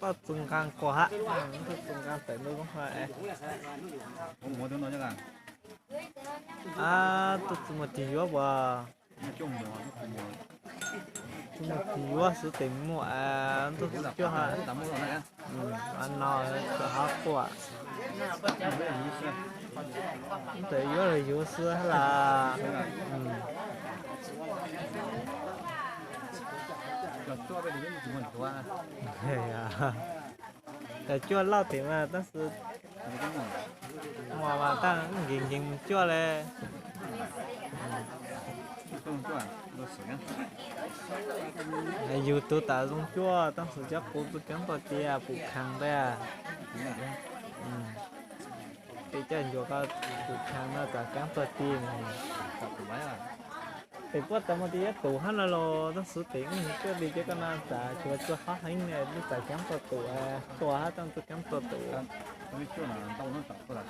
có từng càng quá từng càng phải nuôi con phải Ủa tôi nói cho cả. à tôi một tí quá bà Chung nó không mua. tôi một tí quá sự tình mua à tôi chưa hả Tắm mua này á. anh nói cho hấp quá tự yếu là yếu xưa hay là Cho bên đấy chúng mình qua. để chưa lâu thì mà ta sự mà ta nhìn nhìn chưa lên Không qua. Nó sướng. dù tôi ta dùng chưa ta sự chắc cũng tôi kém vào tia phụ khang đây à thì chân vô có phụ khang nó cả kém vào tia này Tập của máy à. thì quá tao mà đi tụ hắn là lo nó sử tiền cái đi cái con ăn trả cho khó hành này đi trả kém vào tụ à cho hết trong tôi kém vào tụ Tôi chưa là tao nó tập có là.